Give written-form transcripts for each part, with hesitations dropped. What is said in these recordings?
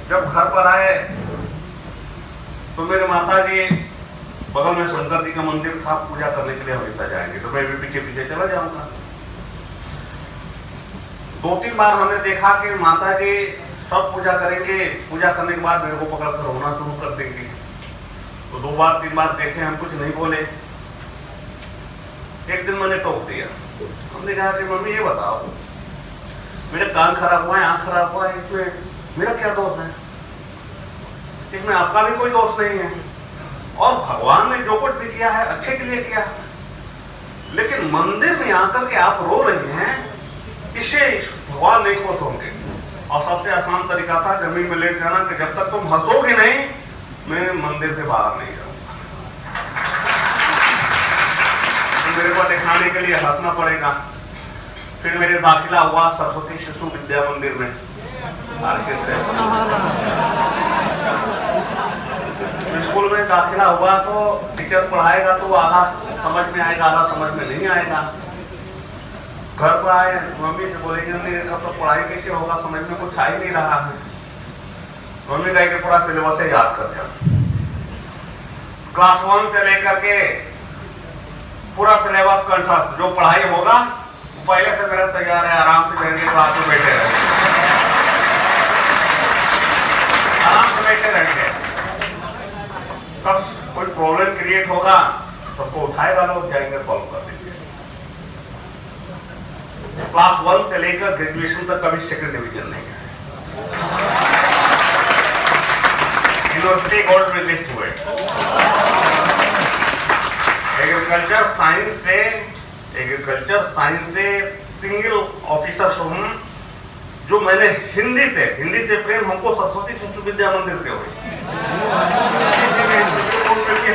जब घर पर आए तो मेरे माता जी बगल में शंकर जी का मंदिर था, पूजा करने के लिए हमेशा जाएंगे, तो मैं भी पीछे पीछे चला जाऊंगा। 2-3 बार हमने देखा कि माता जी सब पूजा करेंगे, पूजा करने के बाद मेरे को पकड़ कर रोना शुरू कर देंगे। तो 2 बार 3 बार देखे, हम कुछ नहीं बोले। एक दिन मैंने टोक दिया, हमने कहा कि मम्मी ये बताओ, मेरे कान खराब हुआ है, आंख खराब हुआ है, इसमें मेरा क्या दोष है? इसमें आपका भी कोई दोष नहीं है, और भगवान ने जो कुछ भी किया है अच्छे के लिए किया, लेकिन मंदिर में आकर के आप रो रहे हैं, इससे भगवान नहीं खुश होंगे। और सबसे आसान तरीका था जमीन में लेट जाना कि जब तक तुम हंसोगे नहीं, मैं मंदिर से बाहर नहीं जाऊंगा। तो मेरे को दिखाने के लिए हंसना पड़ेगा। फिर मेरे दाखिला हुआ सरस्वती शिशु विद्या मंदिर में, स्कूल में दाखिला हुआ तो टीचर पढ़ाएगा तो आधा समझ में आएगा, आधा समझ में नहीं आएगा। घर पर आए मम्मी से बोलेंगे कब तक पढ़ाई कैसे होगा, समझ में कुछ आ ही नहीं रहा है। मम्मी कहे कि पूरा सिलेबस से याद कर जा। क्लास 1 से लेकर के पूरा सिलेबस कंठस्थ, जो पढ़ाई होगा पहले से मेरा तैयार है, आराम से जाएंगे, क्लास में बैठे रहेंगे, आराम से बैठे रहेंगे। तब कोई प्रॉब्लम क्रिएट होगा, सबको उठाएगा, लोग जाएंगे सॉल्व कर देंगे। क्लास 1 से लेकर ग्रेजुएशन तक कभी सेकंड डिवीजन नहीं है। यूनिवर्सिटी गोल्ड मेडलिस्ट हुए। एग्रीकल्चर साइंस से सिंगल ऑफिसर तो हूँ, जो मैंने हिंदी से प्रेम हमको सरस्वती शिशु विद्या मंदिर से हुई।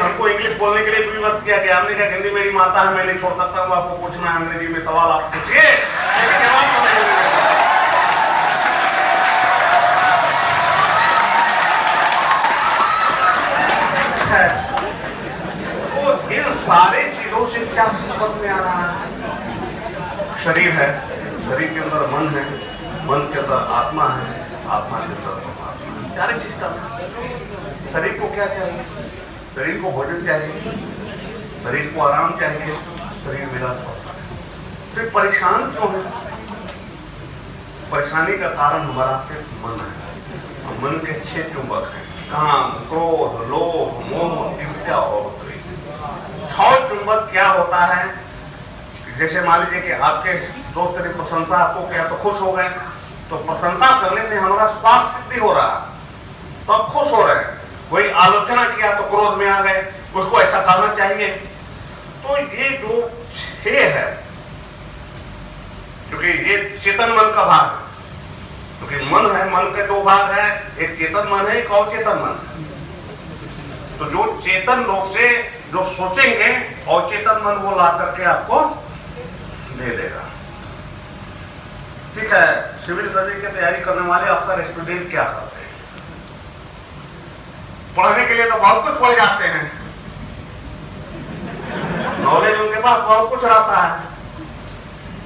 हमको इंग्लिश बोलने के लिए भी मत किया गया, हमने कहा हिंदी मेरी माता है, मैं नहीं छोड़ सकता हूँ, आपको पूछना है अंग्रेजी में सवाल आप पूछिए। तो इन सारे चीजों से क्या समझ में आ रहा है? शरीर है, शरीर के अंदर मन है, मन के अंदर आत्मा है, आत्मा के अंदर परमात्मा है। सारे सिस्टम है। शरीर को क्या चाहिए? शरीर को भोजन चाहिए, शरीर को आराम चाहिए, शरीर विलास होता है। फिर परेशान क्यों है? परेशानी का कारण हमारा सिर्फ मन है। मन के 6 चुंबक हैं, काम, क्रोध, लोभ, मोह, ईर्ष्या और द्वेष। 6 चुंबक क्या होता है? जैसे मान लीजिए कि आपके दोस्त ने प्रशंसा आपको किया तो खुश हो गए, तो प्रशंसा करने से हमारा स्वार्थ सिद्धि हो रहा, तो आप खुश हो रहे हैं। वही आलोचना किया तो क्रोध में आ गए, उसको ऐसा करना चाहिए। तो ये जो 6 है, क्योंकि ये चेतन मन का भाग है, क्योंकि मन है, मन के 2 भाग है, एक चेतन मन है, एक अवचेतन मन है। तो जो चेतन रूप से जो सोचेंगे, अवचेतन मन वो ला करके आपको दे देगा। ठीक है, सिविल सर्विस की तैयारी करने वाले अक्सर स्टूडेंट क्या करते हैं? पढ़ने के लिए तो बहुत कुछ पढ़ जाते हैं, नॉलेज उनके पास बहुत कुछ रहता है,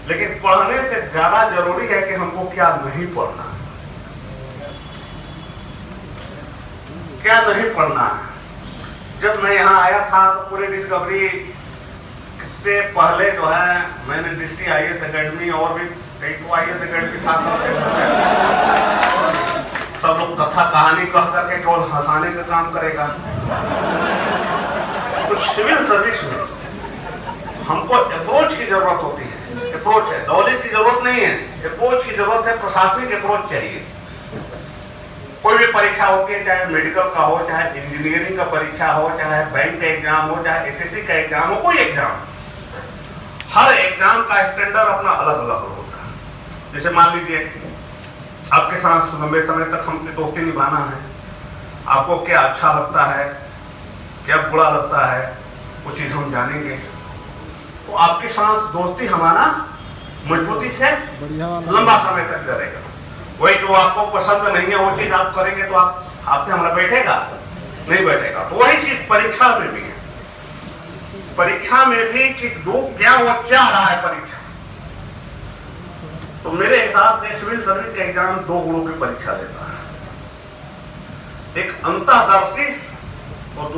लेकिन पढ़ने से ज्यादा जरूरी है कि हमको क्या नहीं पढ़ना है, क्या नहीं पढ़ना है। जब मैं यहाँ आया था तो पूरी डिस्कवरी से पहले जो है मैंने डिस्ट्रिक्ट IAS अकेडमी और भी कई IAS अकेडमी था, सब लोग कथा कहानी कह करके केवल हंसाने का काम करेगा। तो सिविल सर्विस में हमको अप्रोच की जरूरत होती है। अप्रोच है, नॉलेज की जरूरत नहीं है, अप्रोच की जरूरत है। प्रशासनिक अप्रोच चाहिए। कोई भी परीक्षा होती है, चाहे मेडिकल का हो, चाहे इंजीनियरिंग का परीक्षा हो, चाहे बैंक का एग्जाम हो, चाहे SSC का एग्जाम हो, कोई एग्जाम, हर एग्जाम का स्टैंडर्ड अपना अलग अलग होता है। जैसे मान लीजिए आपके साथ लंबे समय तक हमसे दोस्ती निभाना है, आपको क्या अच्छा लगता है, क्या बुरा लगता है, वो चीज हम जानेंगे, तो आपके साथ दोस्ती हमारा मजबूती से लंबा समय तक करेगा। वही जो आपको पसंद नहीं है वो चीज आप करेंगे तो आपसे हमारा बैठेगा नहीं बैठेगा। तो वही चीज परीक्षा में भी है। परीक्षा में भी कि जो क्या वो चाह रहा है परीक्षा, तो मेरे हिसाब से सिविल सर्विस का एग्जाम 2 गुणों की परीक्षा लेता है। एक अंतःदर्शी और